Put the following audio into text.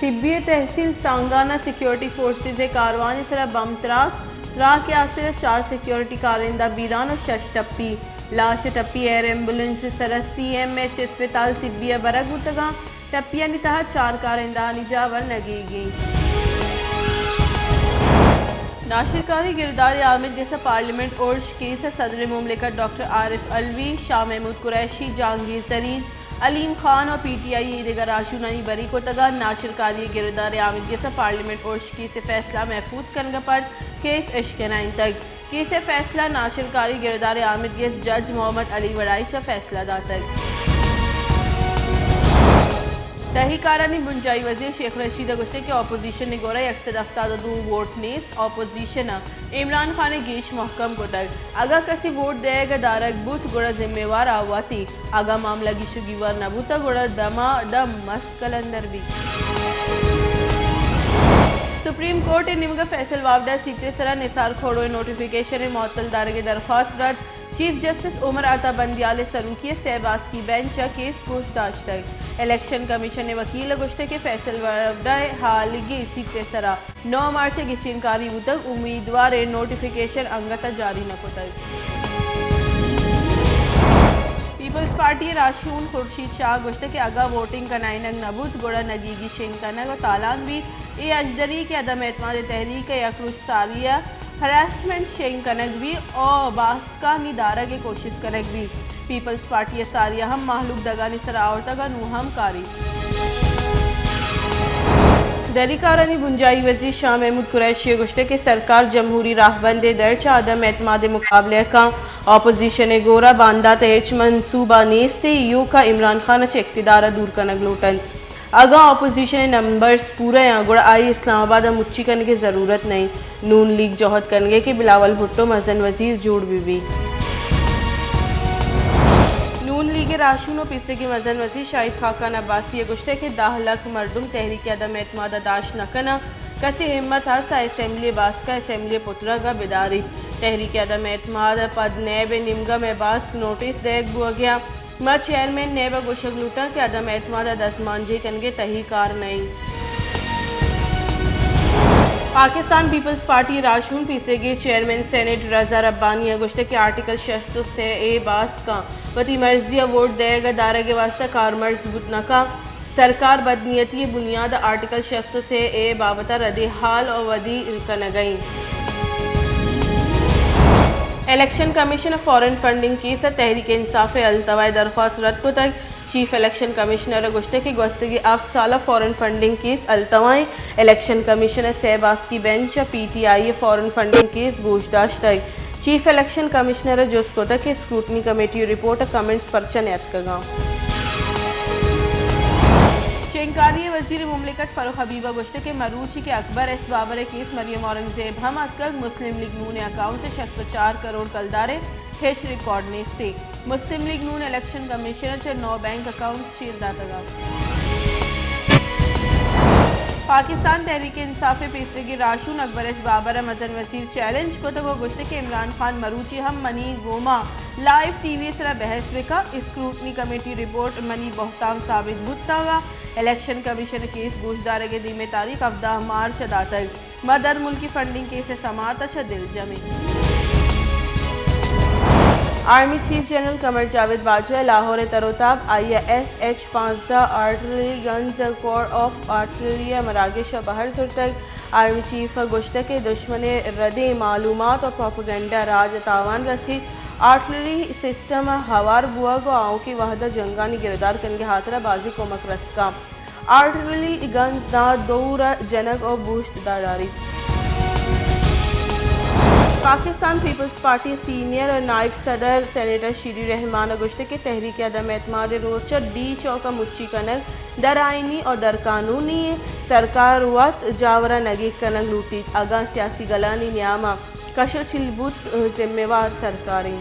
सिब्बी तहसील सांगाना security forces Karwan सरा बम त्राक यासर 4 security कारिंदा बीरान और शश टप्पी लाश टप्पी एयर एम्बुलेंस सरा CMH अस्पताल सिब्बी बरग मुतगा टप्पिया नितहा 4 कारिंदा निजावर नगीगी। नाशिरकारी गिरदार आमिद जैसा पार्लियामेंट ओर्श केस सदर मुमलिकत डॉक्टर आरिफ अलवी, शाह महमूद कुरैशी, जहांगीर तरीन, अलीम खान और PTI ईदगर आशुनानी बरी को तगा नाशिरकारी गिरदार आमिद जैसा पार्लियामेंट ओर्श की से फैसला महफूज करने पर केस इश्कनाइन तक केस फैसला नाशिरकारी गिरदार आमिद गेस जज मोहम्मद अली वड़ाई चा फैसला दातक तहहीकारानी बुंजाई वजीर शेख रशीद गुस्ते के अपोजिशन ने गोरा 172 वोट नेस अपोजिशन इमरान खान ने गेश महकम को तक अगा कसी वोट देगा दारक बूथ गोड़ा जिम्मेवार आवाती आगा मामला की शुगीवर नबूता गोड़ा दमा दम मस्त कलंदर भी सुप्रीम कोर्ट ने निमगा फैसल वावडा सीटे सरा निसार खोड़ो नोटिफिकेशन मअतल दार के दरख्वास्त रद्द चीफ जस्टिस उमर आता बंदियाल सलूकी सहबाज की बेंच केस पूछताछ तक इलेक्शन कमीशन ने वकील गुश्ते के फैसल वावडा हालगी सीटे सरा 9 मार्च की चिनकारी तक उम्मीदवार नोटिफिकेशन अंगता जारी न को तक पीपल्स पार्टी राशून खुर्शीद शाह गुश्ते के अगा वोटिंग का नाइनंग नबूत गोड़ा नगीगी शिंकनग और तालान भी ए अजदरी के अदम एतमाद तहरीक यकरुश सारिया हरासमेंट शेंग कनक भी और बासका निदारा की कोशिश कनक भी पीपल्स पार्टी सारिया हम माहलूक दगानी सरावता का नूहम कारी दरिकारानी बुंजाई वजीर शाह महमूद कुरैशी गुश्ते के सरकार जमहूरी राहबंदे दर्ज आदम एतमाद मुकाबले का अपोजिशन गोरा बांदा तेज मनसूबा नेस से यू का इमरान खान चे इख्तिदार दूर कनक लोटन अगा अपोजिशन नंबर्स पूरा यहाँ गुड़ा आई इस्लामाबाद मुच्ची करने की ज़रूरत नहीं नून लीग जोहद करने के बिलावल भुट्टो मजन वजीर जोड़ बीबी नून लीग राशून और पीछे की मजन वजीर शाहिद खाकान अब्बासी गुश्ते के 10 लाख मरदुम तहरीक अदम एतमाद दाश नकना कसी हिम्मत हासा असम्बली बास का असम्बली पुत्रा का बिदारी तहरीक अदम एतमाद पद नैब निमगा में बास नोटिस देख बुआ गया मैं चेयरमैन नेबा गोशक लूटा के अदम एतमाद दसमानजी कनगे तहीकार नहीं पाकिस्तान पीपल्स पार्टी राशून पीसे के चेयरमैन सेनेट रजा रब्बानी अगुश्ते के आर्टिकल 600 बास का वती मर्जिया वोट देगा दारा के वास्ता कारमर्ज बुतनका सरकार बदनीयती बुनियाद आर्टिकल 600 बाबता रद्द हाल और वदी कनगई election commission foreign funding case Tehreek Insaf अल्तवा दरख्वास्त रद्द को तक चीफ इलेक्शन कमिश्नर गुश्ते की गस्तगी 8 साल फॉरेन फंडिंग केस अल्तवाएं इलेक्शन कमिश्नर सहबाज की bench PTI foreign funding case पूछताछ तक चीफ इलेक्शन कमिश्नर जुस्को तक स्क्रूटनी कमेटी रिपोर्ट कमेंट्स पर चनैत कगा शेंकारी वजीर मुमलिकत फरूख हबीबा गुश्ते के मरूची के अकबर एस बाबर केस मरियम औरंगजेब हम अजकल मुस्लिम लीग नून अकाउंट से 64 करोड़ कलदारे हेच रिकॉर्ड ने से मुस्लिम लीग नून इलेक्शन कमिश्नर से 9 बैंक अकाउंट चीरदातगा पाकिस्तान तहरीक इंसाफ पेशरे की राशून अकबर एस बाबर मजन वजीर चैलेंज को तो गुश्ते के इमरान खान मरूची हम मनी गोमा लाइव TV सरा बहस का स्क्रूटनी कमेटी रिपोर्ट मनी बहताम साबित बुतगा इलेक्शन कमीशन केस गोशदारे के दीमे तारीख 14 मार्च दातक मदर मुल्की फंडिंग केस समात अच्छा दिल जमे army chief general Qamar Javed Bajwa Lahore तरोताब IAS H-50 artillery guns corps of artillery मराकेश और बाहर तक आर्मी चीफ गुश्ते के दुश्मन रदे मालूमात और प्रोपेगेंडा राज तावान रसी आर्टिलरी सिस्टम हवार बुआ को आओ की वहदा जंगानी गिरदार कन के हाथरा बाजी को मकरस्त का आर्टिलरी गन्स दा दौर जनक और बूश्त दारी पाकिस्तान पीपल्स पार्टी सीनियर और नायब सदर सेनेटर शीरी रहमान गुश्ते के तहरीक अदम एतमाद रोचर डी चौका मुच्ची कनक दर आइनी और दर कानूनी सरकार वत जावरा नगी कनक लूटी अगा सियासी गलानी न्यामा कशो चिलबुत जिम्मेवार सरकारें